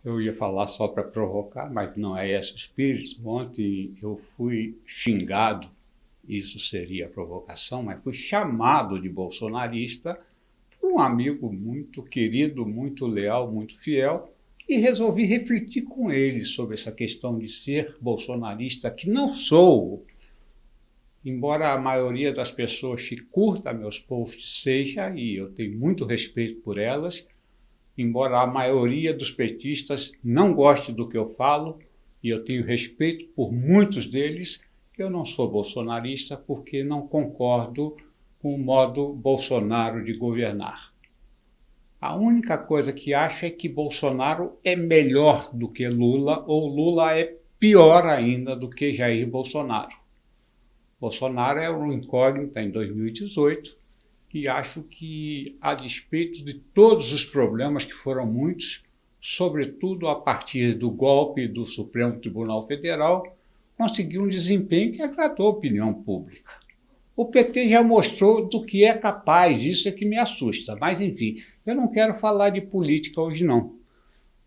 Eu ia falar só para provocar, mas não é esse o espírito. Ontem eu fui xingado, isso seria provocação, mas fui chamado de bolsonarista por um amigo muito querido, muito leal, muito fiel, e resolvi refletir com ele sobre essa questão de ser bolsonarista, que não sou, embora a maioria das pessoas que curta meus posts seja, e eu tenho muito respeito por elas, embora a maioria dos petistas não goste do que eu falo, e eu tenho respeito por muitos deles, eu não sou bolsonarista porque não concordo com o modo Bolsonaro de governar. A única coisa que acho é que Bolsonaro é melhor do que Lula, ou Lula é pior ainda do que Jair Bolsonaro. Bolsonaro é um incógnito em 2018, e acho que, a despeito de todos os problemas que foram muitos, sobretudo a partir do golpe do Supremo Tribunal Federal, conseguiu um desempenho que agradou a opinião pública. O PT já mostrou do que é capaz, isso é que me assusta. Mas, enfim, eu não quero falar de política hoje, não.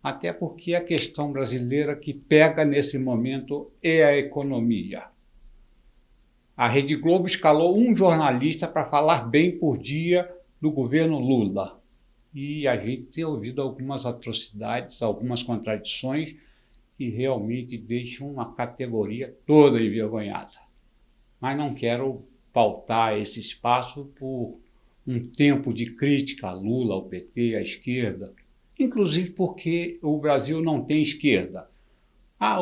Até porque a questão brasileira que pega nesse momento é a economia. A Rede Globo escalou um jornalista para falar bem por dia do governo Lula. E a gente tem ouvido algumas atrocidades, algumas contradições que realmente deixam a categoria toda envergonhada. Mas não quero pautar esse espaço por um tempo de crítica a Lula, ao PT, à esquerda, inclusive porque o Brasil não tem esquerda.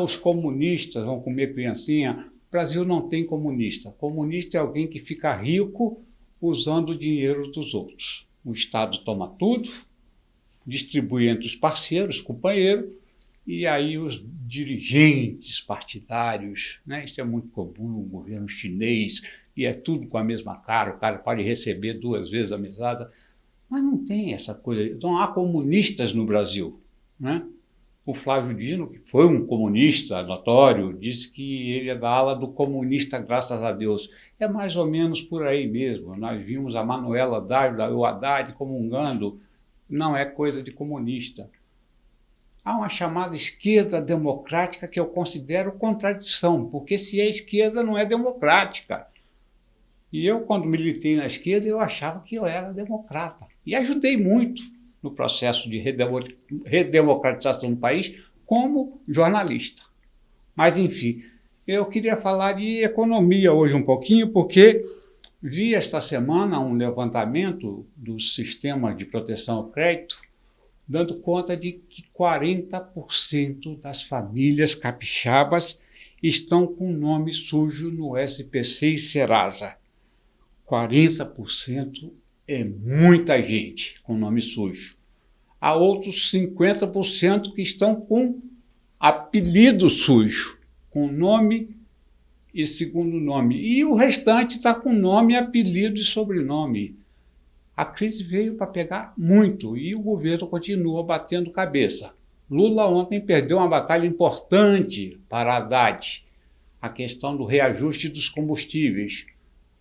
Os comunistas vão comer criancinha. O Brasil não tem comunista. Comunista é alguém que fica rico usando o dinheiro dos outros. O Estado toma tudo, distribui entre os parceiros, companheiros, e aí os dirigentes partidários, né? Isso é muito comum no governo chinês, e é tudo com a mesma cara, o cara pode receber 2 vezes a mesada, mas não tem essa coisa. Então há comunistas no Brasil, né? O Flávio Dino, que foi um comunista notório, disse que ele é da ala do comunista, graças a Deus. É mais ou menos por aí mesmo. Nós vimos a Manuela Dávila, o Haddad comungando, não é coisa de comunista. Há uma chamada esquerda democrática que eu considero contradição, porque se é esquerda não é democrática. E eu, quando militei na esquerda, eu achava que eu era democrata. E ajudei muito no processo de redemocratização do país como jornalista. Mas, enfim, eu queria falar de economia hoje um pouquinho, porque vi esta semana um levantamento do sistema de proteção ao crédito, dando conta de que 40% das famílias capixabas estão com nome sujo no SPC e Serasa. 40% é muita gente com nome sujo. Há outros 50% que estão com apelido sujo, com nome e segundo nome. E o restante está com nome, apelido e sobrenome. A crise veio para pegar muito e o governo continua batendo cabeça. Lula ontem perdeu uma batalha importante para Haddad, a questão do reajuste dos combustíveis.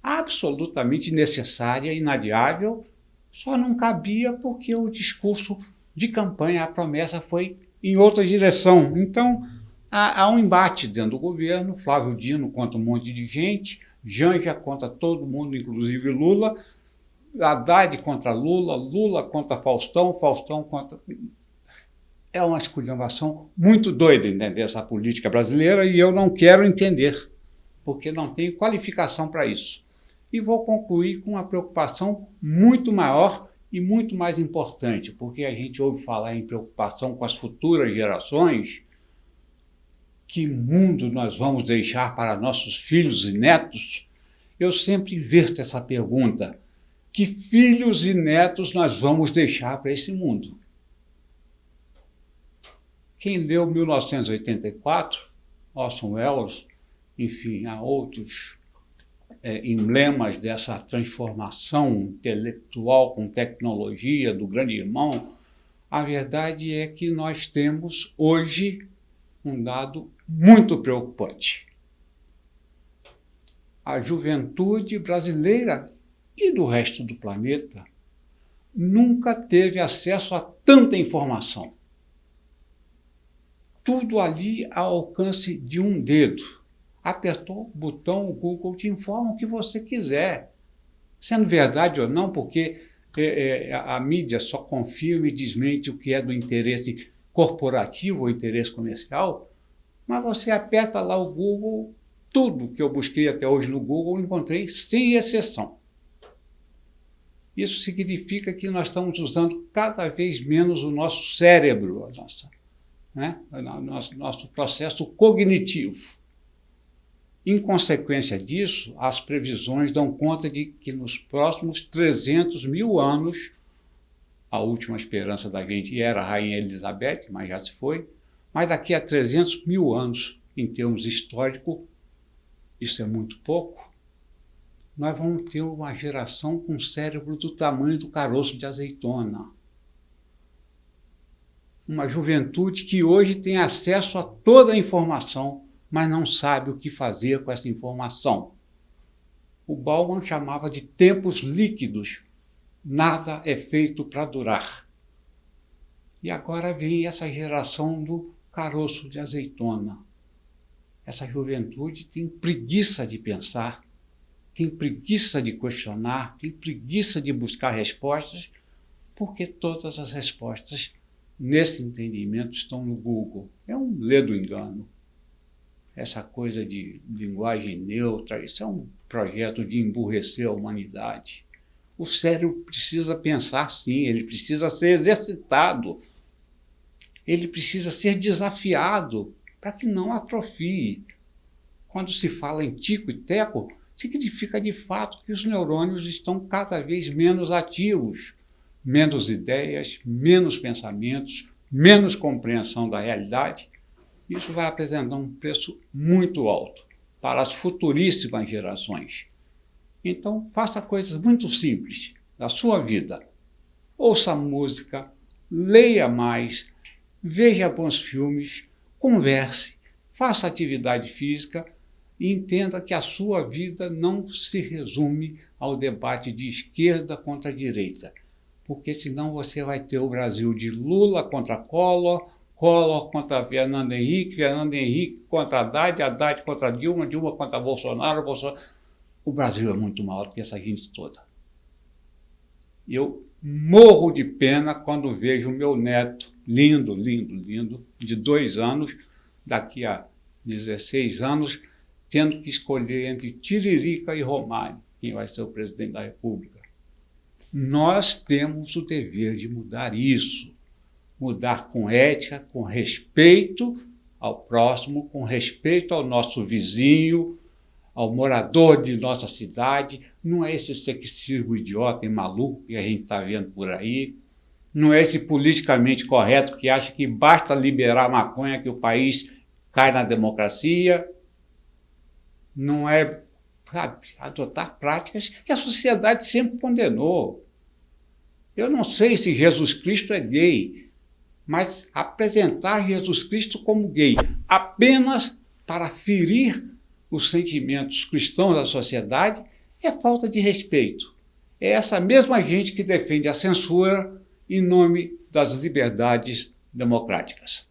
Absolutamente necessária, inadiável, só não cabia porque o discurso de campanha, a promessa foi em outra direção. Então, há um embate dentro do governo, Flávio Dino contra um monte de gente, Janja contra todo mundo, inclusive Lula, Haddad contra Lula, Lula contra Faustão, Faustão contra... É uma esculhambação muito doida, entender essa política brasileira, e eu não quero entender, porque não tenho qualificação para isso. E vou concluir com uma preocupação muito maior e muito mais importante, porque a gente ouve falar em preocupação com as futuras gerações. Que mundo nós vamos deixar para nossos filhos e netos? Eu sempre inverto essa pergunta. Que filhos e netos nós vamos deixar para esse mundo? Quem leu 1984, Orson Welles, enfim, há outros emblemas dessa transformação intelectual com tecnologia do grande irmão, a verdade é que nós temos hoje um dado muito preocupante. A juventude brasileira e do resto do planeta nunca teve acesso a tanta informação. tudo ali ao alcance de um dedo. Apertou o botão, o Google te informa o que você quiser. Sendo verdade ou não, porque a mídia só confirma e desmente o que é do interesse corporativo ou interesse comercial, mas você aperta lá o Google, tudo que eu busquei até hoje no Google, eu encontrei sem exceção. Isso significa que nós estamos usando cada vez menos o nosso cérebro, nosso processo cognitivo. Em consequência disso, as previsões dão conta de que nos próximos 300 mil anos, a última esperança da gente era a Rainha Elizabeth, mas já se foi, mas daqui a 300 mil anos, em termos históricos, isso é muito pouco, nós vamos ter uma geração com cérebro do tamanho do caroço de azeitona. Uma juventude que hoje tem acesso a toda a informação, mas não sabe o que fazer com essa informação. O Bauman chamava de tempos líquidos. Nada é feito para durar. E agora vem essa geração do caroço de azeitona. Essa juventude tem preguiça de pensar, tem preguiça de questionar, tem preguiça de buscar respostas, porque todas as respostas, nesse entendimento, estão no Google. É um ledo engano. Essa coisa de linguagem neutra, isso é um projeto de emburrecer a humanidade. O cérebro precisa pensar, sim, ele precisa ser exercitado, ele precisa ser desafiado para que não atrofie. Quando se fala em tico e teco, significa de fato que os neurônios estão cada vez menos ativos, menos ideias, menos pensamentos, menos compreensão da realidade. Isso vai apresentar um preço muito alto para as futuríssimas gerações. Então, faça coisas muito simples da sua vida. Ouça música, leia mais, veja bons filmes, converse, faça atividade física e entenda que a sua vida não se resume ao debate de esquerda contra direita, porque senão você vai ter o Brasil de Lula contra Collor, Collor contra Fernando Henrique contra Haddad, Haddad contra Dilma, Dilma contra Bolsonaro, Bolsonaro. O Brasil é muito maior do que essa gente toda. Eu morro de pena quando vejo o meu neto, lindo, lindo, lindo, de 2 anos, daqui a 16 anos, tendo que escolher entre Tiririca e Romário, quem vai ser o presidente da República. Nós temos o dever de mudar isso. Mudar com ética, com respeito ao próximo, com respeito ao nosso vizinho, ao morador de nossa cidade. Não é esse sexismo idiota e maluco que a gente está vendo por aí. Não é esse politicamente correto que acha que basta liberar a maconha que o país cai na democracia. Não é, sabe, adotar práticas que a sociedade sempre condenou. Eu não sei se Jesus Cristo é gay, mas apresentar Jesus Cristo como gay apenas para ferir os sentimentos cristãos da sociedade é falta de respeito. É essa mesma gente que defende a censura em nome das liberdades democráticas.